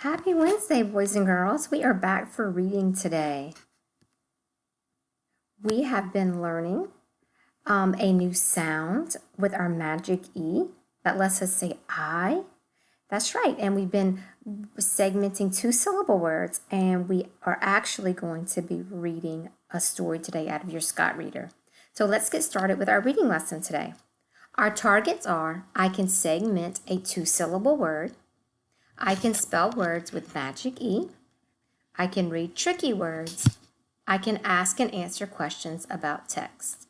Happy Wednesday, boys and girls. We are back for reading today. We have been learning a new sound with our magic E that lets us say I. That's right. And we've been segmenting 2-syllable words, and we are actually going to be reading a story today out of your Scott Reader. So let's get started with our reading lesson today. Our targets are: I can segment a 2-syllable word. I can spell words with magic E. I can read tricky words. I can ask and answer questions about text.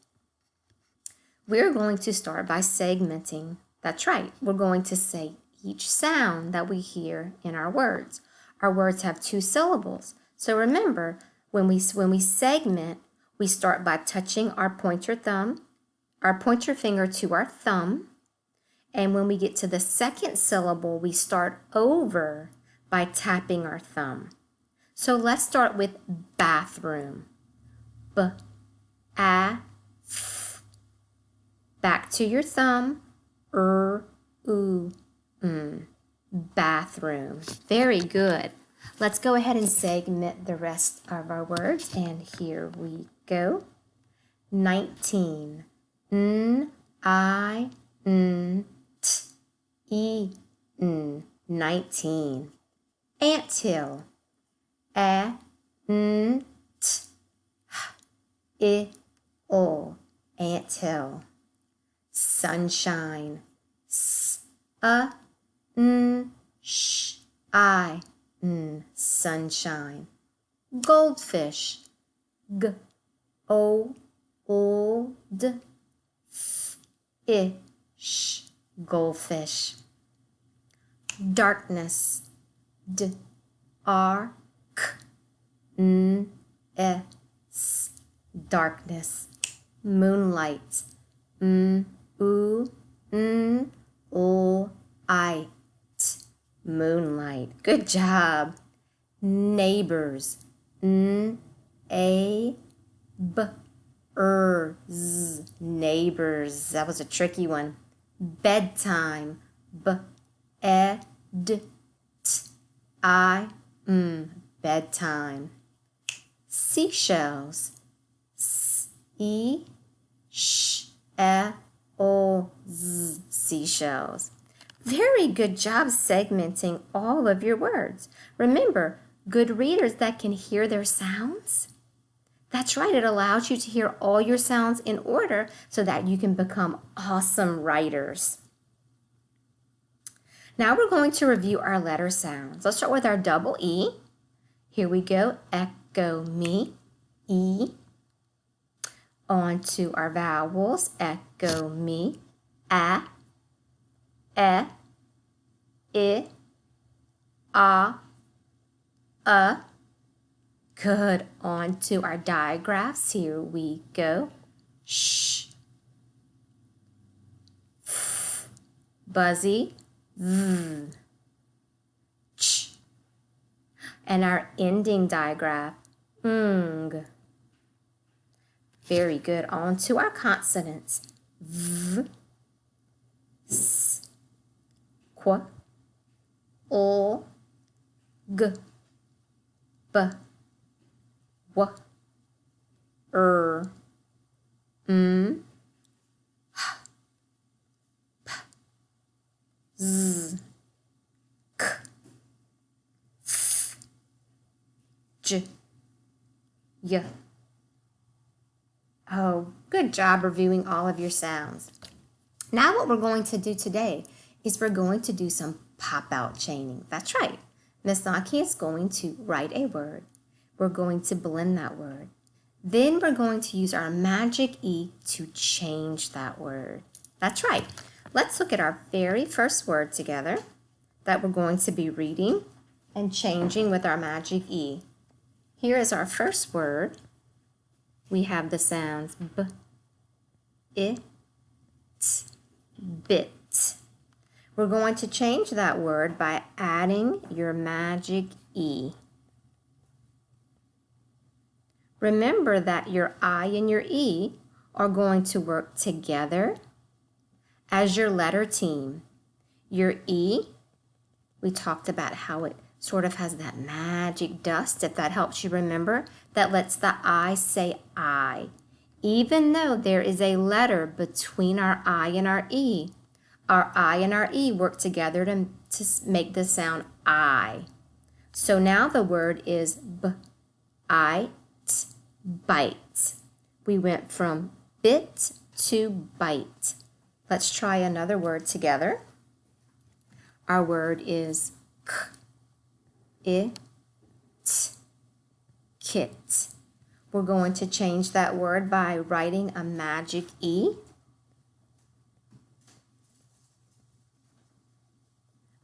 We're going to start by segmenting. That's right. We're going to say each sound that we hear in our words. Our words have 2 syllables. So remember, when we segment, we start by touching our pointer finger to our thumb. And when we get to the second syllable, we start over by tapping our thumb. So let's start with bathroom. B-a-th. Back to your thumb. Bathroom. Very good. Let's go ahead and segment the rest of our words. And here we go. 19. N-I-N-T-E-N. 19. Anthill. A-N-T-H-I-L. Anthill. Sunshine. S-A-N-Sh-I-N. Sunshine. Goldfish. G-O-L-D-F-I-S-H. Goldfish. Darkness. D-R-K-N-S. Darkness. Moonlight. M-O-N-L-I-T. Moonlight. Good job. Neighbors. N-A-B-R-Z. Neighbors. That was a tricky one. Bedtime. B-E-D-T-I-M. Bedtime. Seashells. S-E-Sh-E-L-Z. Seashells. Very good job segmenting all of your words. Remember, good readers that can hear their sounds. That's right, it allows you to hear all your sounds in order so that you can become awesome writers. Now we're going to review our letter sounds. Let's start with our double E. Here we go. Echo me. E. On to our vowels. Echo me. A. E. I. A. Good. On to our digraphs. Here we go. Sh. F. Buzzy. V. Ch. And our ending digraph. Ng. Very good. On to our consonants. V. S. Qu. L. G. B. W. M. Z, K, F, J, Y. Oh, good job reviewing all of your sounds. Now what we're going to do today is we're going to do some pop-out chaining. That's right. Miss Naki is going to write a word. We're going to blend that word. Then we're going to use our magic E to change that word. That's right. Let's look at our very first word together that we're going to be reading and changing with our magic E. Here is our first word. We have the sounds B, I, T, bit. We're going to change that word by adding your magic E. Remember that your I and your E are going to work together as your letter team. Your E, we talked about how it sort of has that magic dust, if that helps you remember, that lets the I say I. Even though there is a letter between our I and our E and our E work together to make the sound I. So now the word is bite, bite. We went from bit to bite. Let's try another word together. Our word is kit. We're going to change that word by writing a magic E.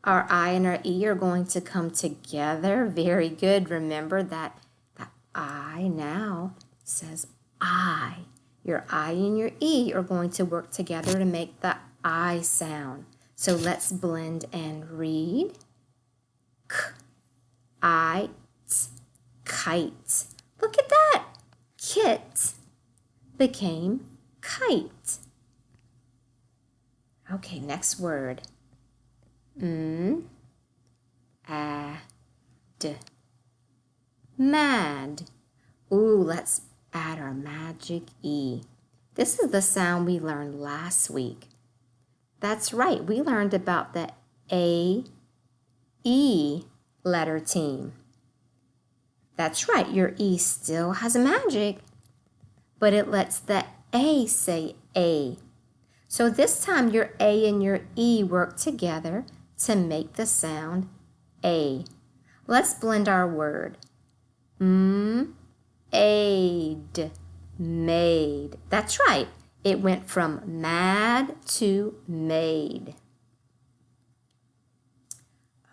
Our I and our E are going to come together. Very good. Remember that the I now says I. Your I and your E are going to work together to make the I sound. So let's blend and read. Kite. Look at that. Kit became kite. Okay, next word. Mad. Ooh, let's add our magic E. This is the sound we learned last week. That's right, we learned about the A-E letter team. That's right, your E still has magic, but it lets the A say A. So this time your A and your E work together to make the sound A. Let's blend our word. Aid, made. That's right. It went from mad to made.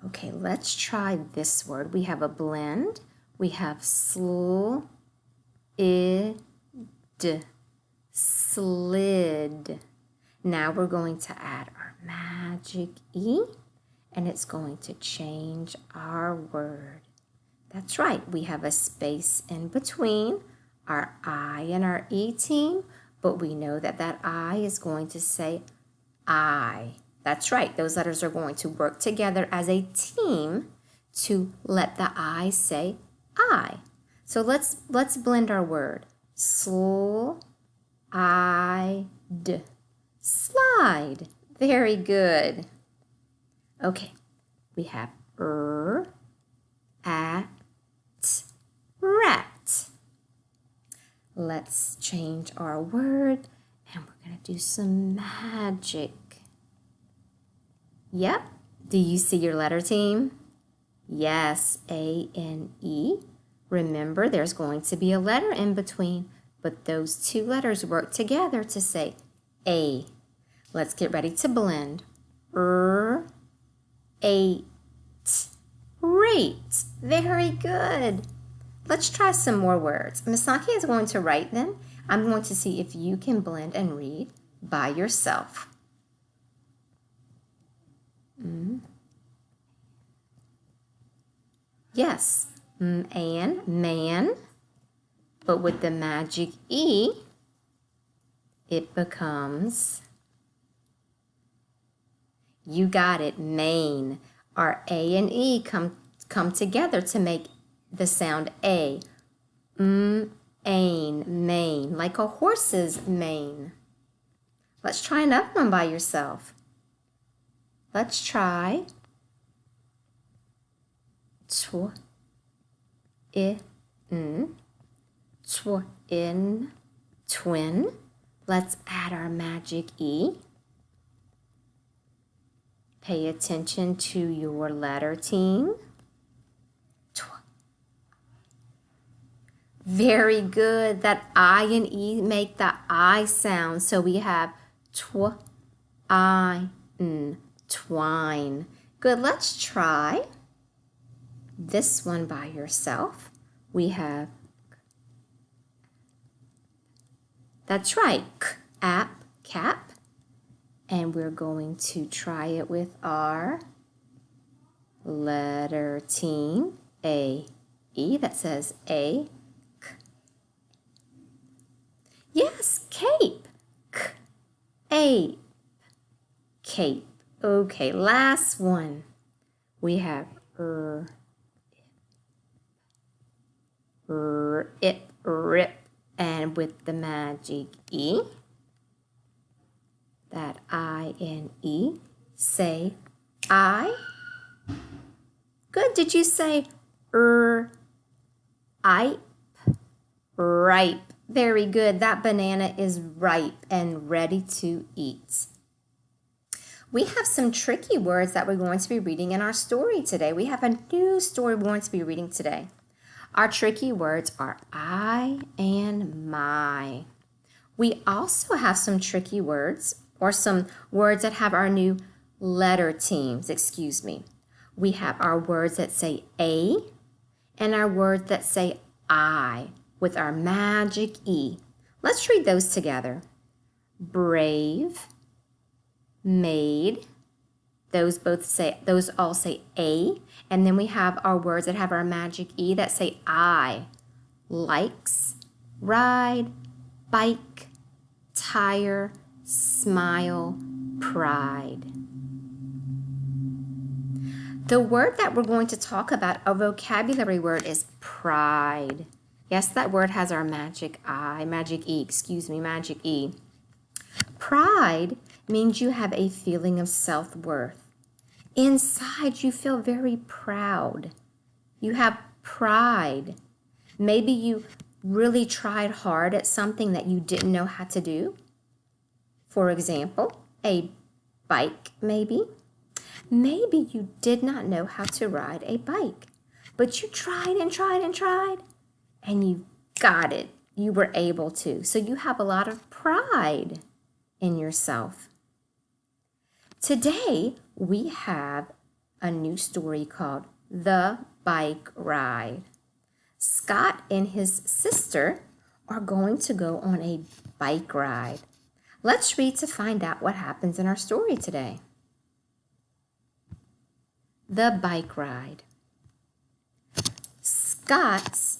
Okay, let's try this word. We have a blend. We have slid, slid. Now we're going to add our magic E, and it's going to change our word. That's right, we have a space in between our I and our E team, but we know that that I is going to say I. That's right, those letters are going to work together as a team to let the I say I. So let's blend our word. Slide. Slide. Very good. Okay, we have at, rat. Let's change our word and we're going to do some magic. Yep. Do you see your letter team? Yes, A and E. Remember, there's going to be a letter in between, but those two letters work together to say A. Let's get ready to blend. Eight. Rate. Very good. Let's try some more words. Miss Saki is going to write them. I'm going to see if you can blend and read by yourself. Yes, and man, but with the magic E, it becomes, you got it, mane. Our A and E come together to make the sound A. Ain, mane, like a horse's mane. Let's try another one by yourself. Let's try twin. Let's add our magic E. Pay attention to your letter team. Very good. That I and E make the I sound. So we have twine. Good. Let's try this one by yourself. We have, that's right, cap. And we're going to try it with our letter team, A, E, that says A. Yes, cape. Ape. Cape. Okay, last one. We have rip. And with the magic E, that I-N-E, say I. Good. Did you say ipe? Ripe. Very good. That banana is ripe and ready to eat. We have some tricky words that we're going to be reading in our story today. We have a new story we're going to be reading today. Our tricky words are I and my. We also have some tricky words, or some words that have our new letter teams, We have our words that say A and our words that say I with our magic E. Let's read those together. Brave, made. Those all say A. And then we have our words that have our magic E that say I. Likes, ride, bike, tire, smile, pride. The word that we're going to talk about, a vocabulary word, is pride. Yes, that word has our magic E. Pride means you have a feeling of self-worth. Inside, you feel very proud. You have pride. Maybe you really tried hard at something that you didn't know how to do. For example, a bike, maybe. Maybe you did not know how to ride a bike, but you tried and tried and tried, and you got it. You were able to. So you have a lot of pride in yourself. Today, we have a new story called The Bike Ride. Scott and his sister are going to go on a bike ride. Let's read to find out what happens in our story today. The Bike Ride. Scott's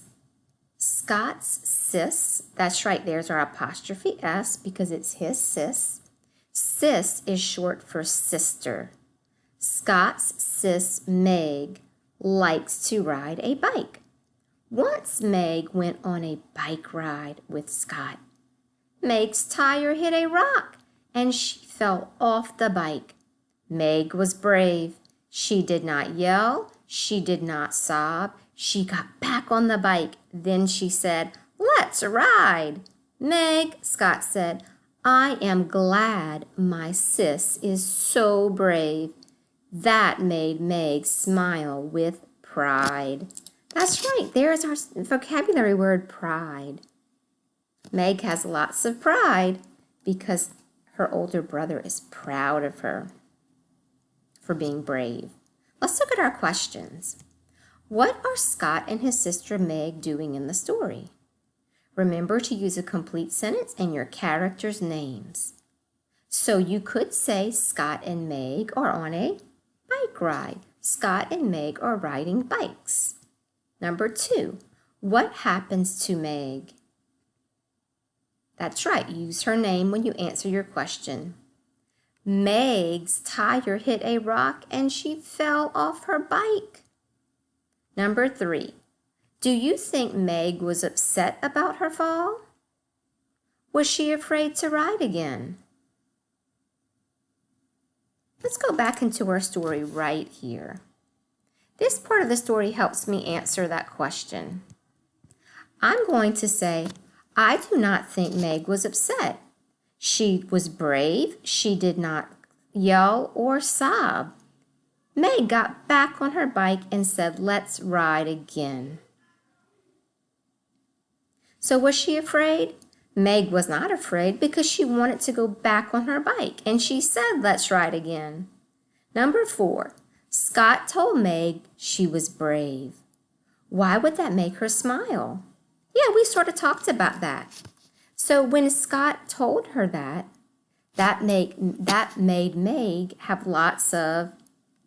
sis, that's right, there's our apostrophe S because it's his sis. Sis is short for sister. Scott's sis, Meg, likes to ride a bike. Once Meg went on a bike ride with Scott. Meg's tire hit a rock and she fell off the bike. Meg was brave. She did not yell. She did not sob. She got back on the bike. Then she said, "Let's ride." "Meg," Scott said, "I am glad my sis is so brave." That made Meg smile with pride. That's right, there's our vocabulary word, pride. Meg has lots of pride because her older brother is proud of her for being brave. Let's look at our questions. What are Scott and his sister Meg doing in the story? Remember to use a complete sentence and your characters' names. So you could say Scott and Meg are on a bike ride. Scott and Meg are riding bikes. Number 2, what happens to Meg? That's right, use her name when you answer your question. Meg's tire hit a rock and she fell off her bike. Number 3, do you think Meg was upset about her fall? Was she afraid to ride again? Let's go back into our story right here. This part of the story helps me answer that question. I'm going to say, I do not think Meg was upset. She was brave. She did not yell or sob. Meg got back on her bike and said, "Let's ride again." So was she afraid? Meg was not afraid because she wanted to go back on her bike and she said, "Let's ride again." Number 4, Scott told Meg she was brave. Why would that make her smile? Yeah, we sort of talked about that. So when Scott told her that made Meg have lots of,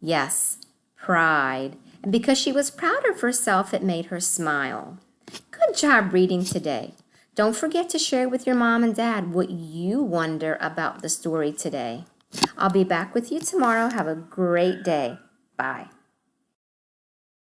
yes, pride. And because she was proud of herself, it made her smile. Good job reading today. Don't forget to share with your mom and dad what you wonder about the story today. I'll be back with you tomorrow. Have a great day. Bye.